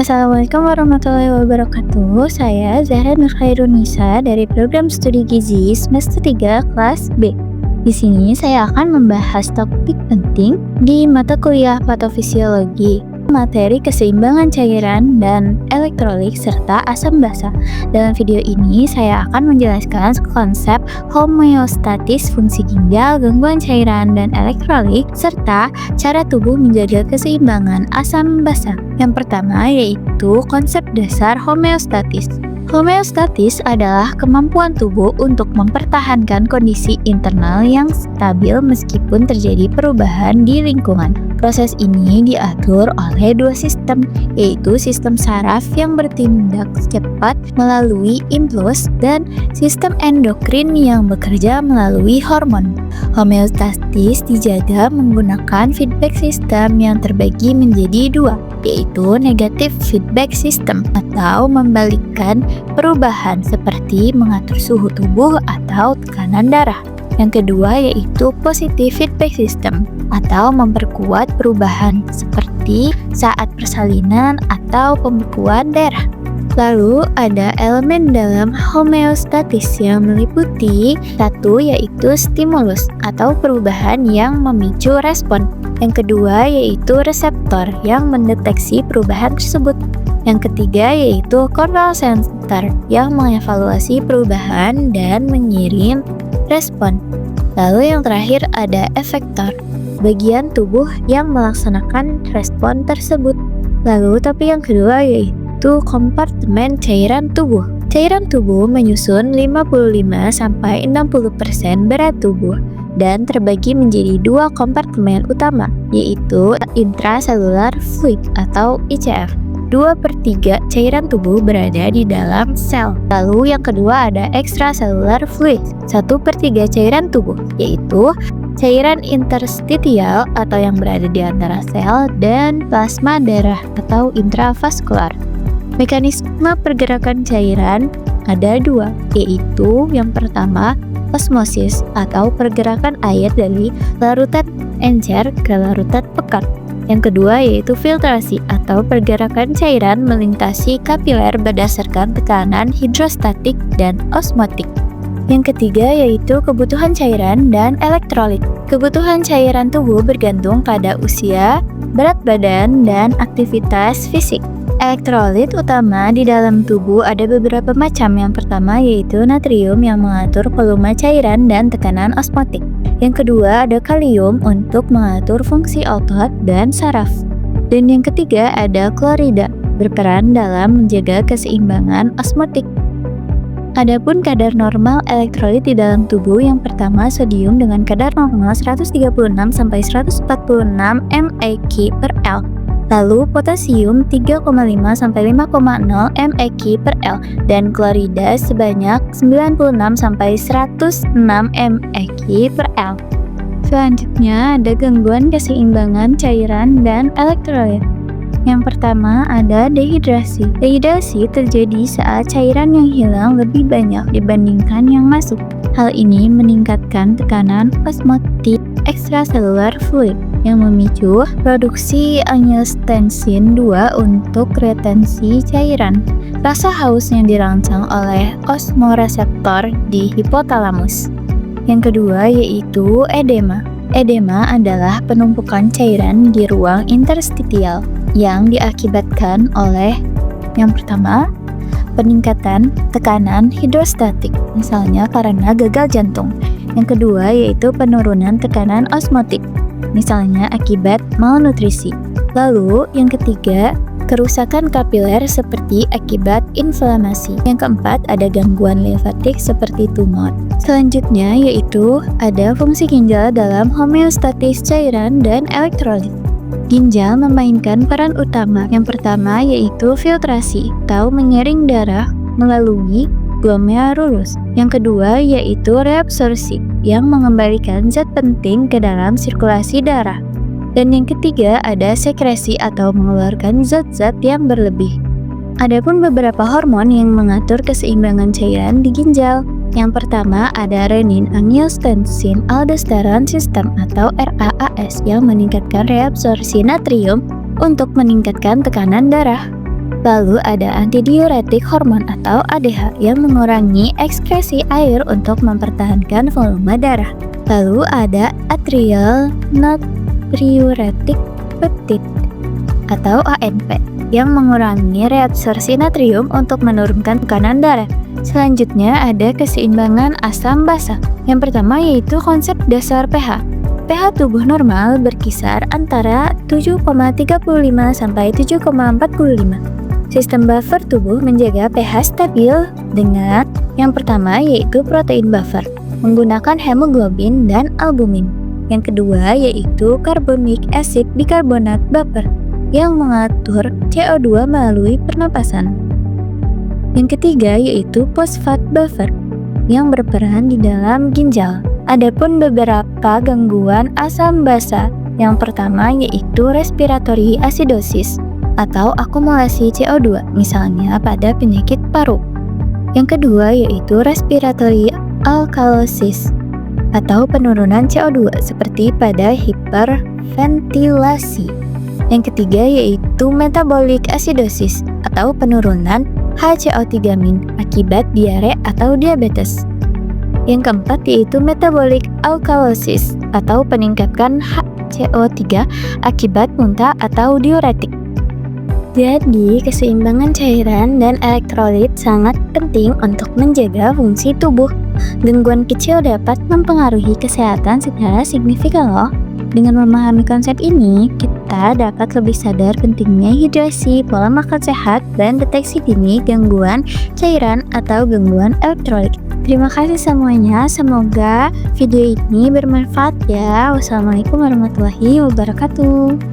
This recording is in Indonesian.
Assalamualaikum warahmatullahi wabarakatuh. Saya Zahra Nurkhairunisa dari program studi gizi semester 3 kelas B. Di sini saya akan membahas topik penting di mata kuliah patofisiologi, materi keseimbangan cairan dan elektrolit serta asam basa. Dalam video ini saya akan menjelaskan konsep homeostatis fungsi ginjal, gangguan cairan dan elektrolit serta cara tubuh menjaga keseimbangan asam basa. Yang pertama yaitu konsep dasar homeostatis. Homeostatis adalah kemampuan tubuh untuk mempertahankan kondisi internal yang stabil meskipun terjadi perubahan di lingkungan. Proses ini diatur oleh dua sistem, yaitu sistem saraf yang bertindak cepat melalui impuls dan sistem endokrin yang bekerja melalui hormon. Homeostatis dijaga menggunakan feedback system yang terbagi menjadi dua, yaitu negative feedback system atau membalikkan perubahan seperti mengatur suhu tubuh atau tekanan darah. Yang kedua yaitu positive feedback system atau memperkuat perubahan seperti saat persalinan atau pembekuan darah. Lalu ada elemen dalam homeostatis yang meliputi satu yaitu stimulus atau perubahan yang memicu respon. Yang kedua yaitu reseptor yang mendeteksi perubahan tersebut. Yang ketiga yaitu control center yang mengevaluasi perubahan dan mengirim respon. Lalu yang terakhir ada efektor, bagian tubuh yang melaksanakan respon tersebut. Lalu tapi yang kedua yaitu kompartemen cairan tubuh. Cairan tubuh menyusun 55-60% berat tubuh dan terbagi menjadi dua kompartemen utama, yaitu intracellular fluid atau ICF. 2/3 cairan tubuh berada di dalam sel. Lalu yang kedua ada extracellular fluid, 1/3 cairan tubuh, yaitu cairan interstitial atau yang berada di antara sel dan plasma darah atau intravaskular. Mekanisme pergerakan cairan ada dua, yaitu yang pertama osmosis atau pergerakan air dari larutan encer ke larutan pekat. Yang kedua yaitu filtrasi atau pergerakan cairan melintasi kapiler berdasarkan tekanan hidrostatik dan osmotik. Yang ketiga yaitu kebutuhan cairan dan elektrolit. Kebutuhan cairan tubuh bergantung pada usia, berat badan, dan aktivitas fisik. Elektrolit utama di dalam tubuh ada beberapa macam. Yang pertama yaitu natrium yang mengatur volume cairan dan tekanan osmotik. Yang kedua ada kalium untuk mengatur fungsi otot dan saraf. Dan yang ketiga ada klorida, berperan dalam menjaga keseimbangan osmotik. Adapun kadar normal elektrolit di dalam tubuh, yang pertama sodium dengan kadar normal 136-146 mEq/L. Lalu potasium 3,5-5,0 mEq/L dan klorida sebanyak 96-106 mEq/L. Selanjutnya ada gangguan keseimbangan cairan dan elektrolit. Yang pertama ada dehidrasi. Dehidrasi terjadi saat cairan yang hilang lebih banyak dibandingkan yang masuk. Hal ini meningkatkan tekanan osmotik extracellular fluid yang memicu produksi angiostensin 2 untuk retensi cairan. Rasa haus yang dirangsang oleh osmoreseptor di hipotalamus. Yang kedua yaitu edema. Edema adalah penumpukan cairan di ruang interstitial yang diakibatkan oleh yang pertama, peningkatan tekanan hidrostatik, misalnya karena gagal jantung. Yang kedua yaitu penurunan tekanan osmotik, misalnya akibat malnutrisi. Lalu yang ketiga, kerusakan kapiler seperti akibat inflamasi. Yang keempat ada gangguan limfatik seperti tumor. Selanjutnya yaitu ada fungsi ginjal dalam homeostatis cairan dan elektrolit. Ginjal memainkan peran utama. Yang pertama yaitu filtrasi atau menyaring darah melalui glomerulus. Yang kedua yaitu reabsorpsi yang mengembalikan zat penting ke dalam sirkulasi darah. Dan yang ketiga ada sekresi atau mengeluarkan zat-zat yang berlebih. Adapun beberapa hormon yang mengatur keseimbangan cairan di ginjal. Yang pertama ada renin angiostensin aldosteron system atau RAAS yang meningkatkan reabsorpsi natrium untuk meningkatkan tekanan darah. Lalu ada antidiuretik hormon atau ADH yang mengurangi ekskresi air untuk mempertahankan volume darah. Lalu ada atrial natriuretik peptide atau ANP yang mengurangi reabsorpsi natrium untuk menurunkan tekanan darah. Selanjutnya ada keseimbangan asam basa. Yang pertama yaitu konsep dasar pH. pH tubuh normal berkisar antara 7,35 sampai 7,45. Sistem buffer tubuh menjaga pH stabil dengan yang pertama yaitu protein buffer, menggunakan hemoglobin dan albumin. Yang kedua yaitu carbonic acid bikarbonat buffer, yang mengatur CO2 melalui pernapasan. Yang ketiga yaitu fosfat buffer, yang berperan di dalam ginjal. Adapun beberapa gangguan asam basa, yang pertama yaitu respiratory acidosis atau akumulasi CO2, misalnya pada penyakit paru. Yang kedua yaitu respiratory alkalosis atau penurunan CO2 seperti pada hiperventilasi. Yang ketiga yaitu metabolic acidosis atau penurunan HCO3- akibat diare atau diabetes. Yang keempat yaitu metabolic alkalosis atau peningkatan HCO3 akibat muntah atau diuretik. Jadi, keseimbangan cairan dan elektrolit sangat penting untuk menjaga fungsi tubuh. Gangguan kecil dapat mempengaruhi kesehatan secara signifikan loh. Dengan memahami konsep ini, kita dapat lebih sadar pentingnya hidrasi, pola makan sehat, dan deteksi dini gangguan cairan atau gangguan elektrolit. Terima kasih semuanya, semoga video ini bermanfaat ya. Wassalamualaikum warahmatullahi wabarakatuh.